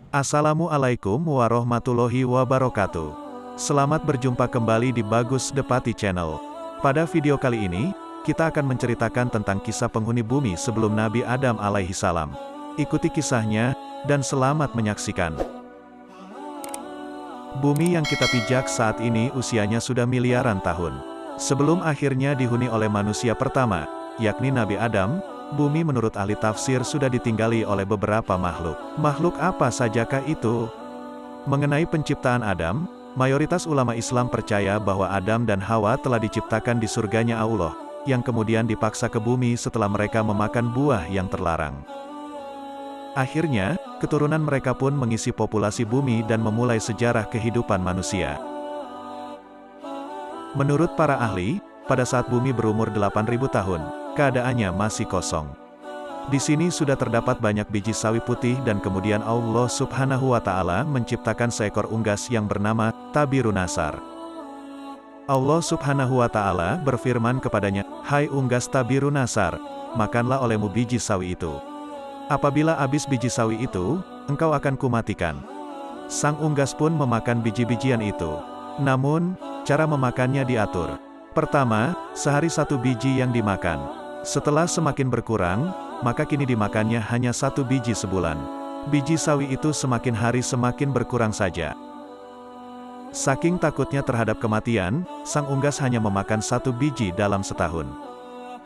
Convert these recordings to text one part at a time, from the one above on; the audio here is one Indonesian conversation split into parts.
Assalamualaikum warahmatullahi wabarakatuh. Selamat berjumpa kembali di Bagus Depati Channel. Pada video kali ini, kita akan menceritakan tentang kisah penghuni bumi sebelum Nabi Adam alaihi salam. Ikuti kisahnya, dan selamat menyaksikan. Bumi yang kita pijak saat ini usianya sudah miliaran tahun. Sebelum akhirnya dihuni oleh manusia pertama, yakni Nabi Adam, bumi menurut ahli tafsir sudah ditinggali oleh beberapa makhluk. Makhluk apa sajakah itu? Mengenai penciptaan Adam, mayoritas ulama Islam percaya bahwa Adam dan Hawa telah diciptakan di surganya Allah, yang kemudian dipaksa ke bumi setelah mereka memakan buah yang terlarang. Akhirnya, keturunan mereka pun mengisi populasi bumi dan memulai sejarah kehidupan manusia. Menurut para ahli, pada saat bumi berumur 8.000 tahun, keadaannya masih kosong. Di sini sudah terdapat banyak biji sawi putih dan kemudian Allah Subhanahu wa Ta'ala menciptakan seekor unggas yang bernama Tabirunasar. Allah Subhanahu wa Ta'ala berfirman kepadanya, "Hai unggas Tabirunasar, makanlah olehmu biji sawi itu. Apabila habis biji sawi itu, engkau akan kumatikan." Sang unggas pun memakan biji-bijian itu. Namun, cara memakannya diatur. Pertama, sehari satu biji yang dimakan. Setelah semakin berkurang, maka kini dimakannya hanya satu biji sebulan. Biji sawi itu semakin hari semakin berkurang saja. Saking takutnya terhadap kematian, sang unggas hanya memakan satu biji dalam setahun.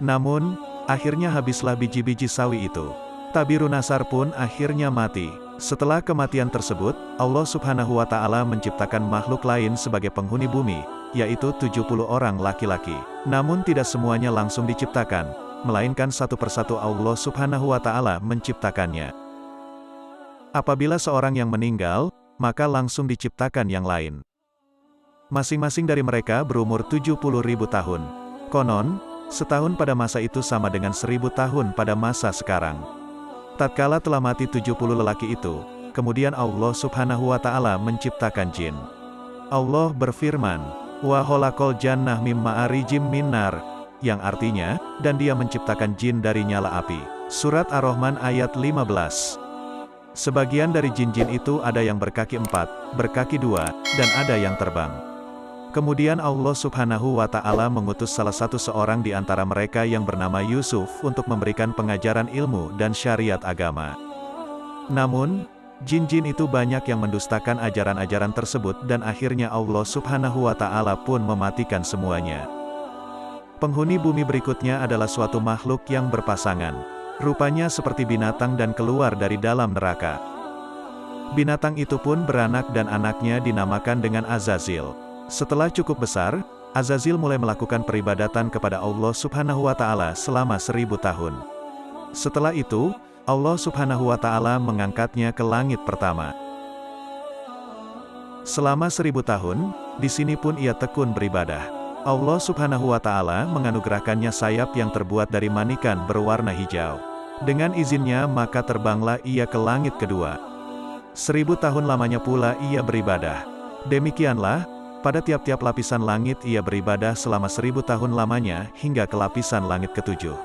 Namun, akhirnya habislah biji-biji sawi itu. Tabirunasar pun akhirnya mati. Setelah kematian tersebut, Allah Subhanahu wa Ta'ala menciptakan makhluk lain sebagai penghuni bumi, yaitu 70 orang laki-laki. Namun tidak semuanya langsung diciptakan, melainkan satu persatu Allah Subhanahu wa Ta'ala menciptakannya. Apabila seorang yang meninggal, maka langsung diciptakan yang lain. Masing-masing dari mereka berumur 70.000 tahun. Konon, setahun pada masa itu sama dengan 1000 tahun pada masa sekarang. Tatkala telah mati 70 lelaki itu, kemudian Allah Subhanahu wa Ta'ala menciptakan jin. Allah berfirman, "Wa khalaqal jannah mim ma'arijim minar", yang artinya, dan Dia menciptakan jin dari nyala api. Surat Ar-Rahman ayat 15. Sebagian dari jin-jin itu ada yang berkaki 4, berkaki 2, dan ada yang terbang. Kemudian Allah Subhanahu wa Ta'ala mengutus salah satu seorang di antara mereka yang bernama Yusuf untuk memberikan pengajaran ilmu dan syariat agama. Namun, jin-jin itu banyak yang mendustakan ajaran-ajaran tersebut dan akhirnya Allah Subhanahu wa Ta'ala pun mematikan semuanya. Penghuni bumi berikutnya adalah suatu makhluk yang berpasangan. Rupanya seperti binatang dan keluar dari dalam neraka. Binatang itu pun beranak dan anaknya dinamakan dengan Azazil. Setelah cukup besar, Azazil mulai melakukan peribadatan kepada Allah Subhanahu wa Ta'ala selama 1000 tahun. Setelah itu, Allah Subhanahu wa Ta'ala mengangkatnya ke langit pertama. Selama 1000 tahun, di sini pun ia tekun beribadah. Allah Subhanahu wa Ta'ala menganugerahkannya sayap yang terbuat dari manikan berwarna hijau. Dengan izinnya maka terbanglah ia ke langit kedua. 1000 tahun lamanya pula ia beribadah. Demikianlah, pada tiap-tiap lapisan langit ia beribadah selama 1000 tahun lamanya hingga ke lapisan langit ketujuh.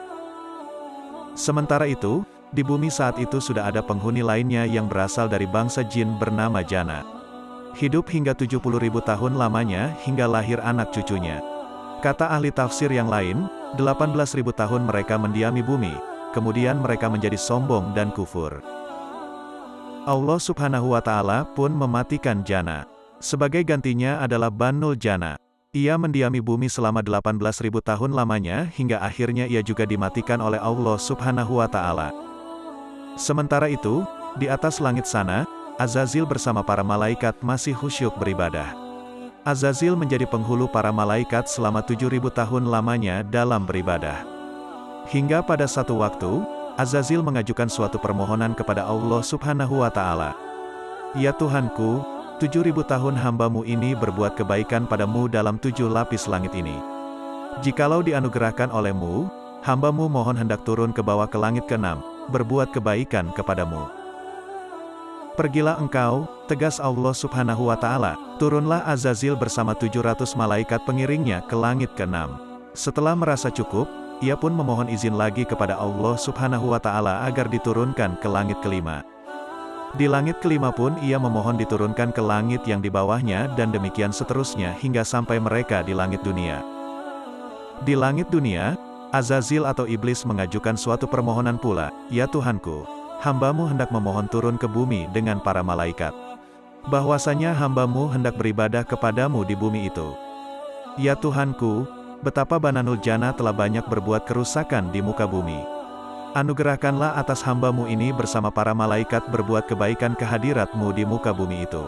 Sementara itu, di bumi saat itu sudah ada penghuni lainnya yang berasal dari bangsa jin bernama Jana. Hidup hingga 70.000 tahun lamanya hingga lahir anak cucunya. Kata ahli tafsir yang lain, 18.000 tahun mereka mendiami bumi, kemudian mereka menjadi sombong dan kufur. Allah Subhanahu wa Ta'ala pun mematikan Jana. Sebagai gantinya adalah Banul Jana. Ia mendiami bumi selama 18.000 tahun lamanya hingga akhirnya ia juga dimatikan oleh Allah Subhanahu wa Ta'ala. Sementara itu, di atas langit sana, Azazil bersama para malaikat masih khusyuk beribadah. Azazil menjadi penghulu para malaikat selama 7.000 tahun lamanya dalam beribadah. Hingga pada satu waktu, Azazil mengajukan suatu permohonan kepada Allah Subhanahu wa Ta'ala. "Ya Tuhanku, 7.000 tahun hambamu ini berbuat kebaikan padamu dalam 7 lapis langit ini. Jikalau dianugerahkan olehmu, hambamu mohon hendak turun ke bawah ke langit ke-6, berbuat kebaikan kepadamu." "Pergilah engkau," tegas Allah Subhanahu wa Ta'ala. Turunlah Azazil bersama 700 malaikat pengiringnya ke langit ke-6. Setelah merasa cukup, ia pun memohon izin lagi kepada Allah Subhanahu wa Ta'ala agar diturunkan ke langit ke-5. Di langit kelima pun ia memohon diturunkan ke langit yang di bawahnya dan demikian seterusnya hingga sampai mereka di langit dunia. Di langit dunia, Azazil atau iblis mengajukan suatu permohonan pula, "Ya Tuhanku, hamba-Mu hendak memohon turun ke bumi dengan para malaikat. Bahwasanya hamba-Mu hendak beribadah kepadamu di bumi itu. Ya Tuhanku, betapa Bananul Jannah telah banyak berbuat kerusakan di muka bumi. Anugerahkanlah atas hamba-Mu ini bersama para malaikat berbuat kebaikan kehadirat-Mu di muka bumi itu."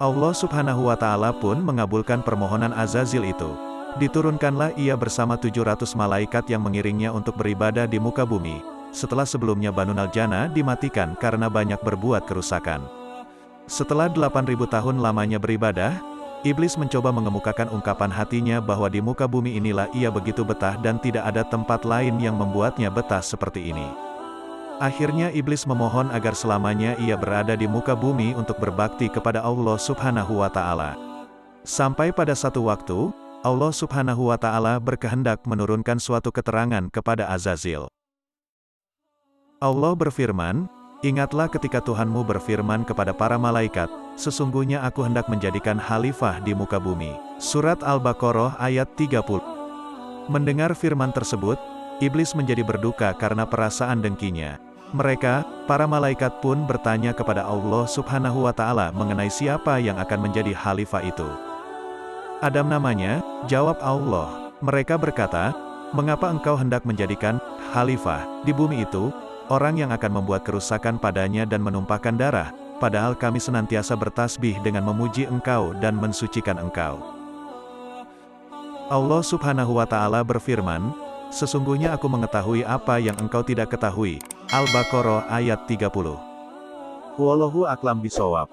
Allah Subhanahu wa Ta'ala pun mengabulkan permohonan Azazil itu. Diturunkanlah ia bersama 700 malaikat yang mengiringnya untuk beribadah di muka bumi, setelah sebelumnya Bananul Jannah dimatikan karena banyak berbuat kerusakan. Setelah 8.000 tahun lamanya beribadah, iblis mencoba mengemukakan ungkapan hatinya bahwa di muka bumi inilah ia begitu betah dan tidak ada tempat lain yang membuatnya betah seperti ini. Akhirnya iblis memohon agar selamanya ia berada di muka bumi untuk berbakti kepada Allah Subhanahu wa Ta'ala. Sampai pada satu waktu, Allah Subhanahu wa Ta'ala berkehendak menurunkan suatu keterangan kepada Azazil. Allah berfirman, "Ingatlah ketika Tuhanmu berfirman kepada para malaikat, sesungguhnya aku hendak menjadikan khalifah di muka bumi." Surat Al-Baqarah ayat 30. Mendengar firman tersebut, iblis menjadi berduka karena perasaan dengkinya. Mereka, para malaikat pun bertanya kepada Allah Subhanahu wa Ta'ala mengenai siapa yang akan menjadi khalifah itu. "Adam namanya," jawab Allah. Mereka berkata, "Mengapa engkau hendak menjadikan khalifah di bumi itu, orang yang akan membuat kerusakan padanya dan menumpahkan darah, padahal kami senantiasa bertasbih dengan memuji engkau dan mensucikan engkau." Allah Subhanahu wa Ta'ala berfirman, "Sesungguhnya aku mengetahui apa yang engkau tidak ketahui." Al-Baqarah ayat 30. Wallahu a'lam bishawab.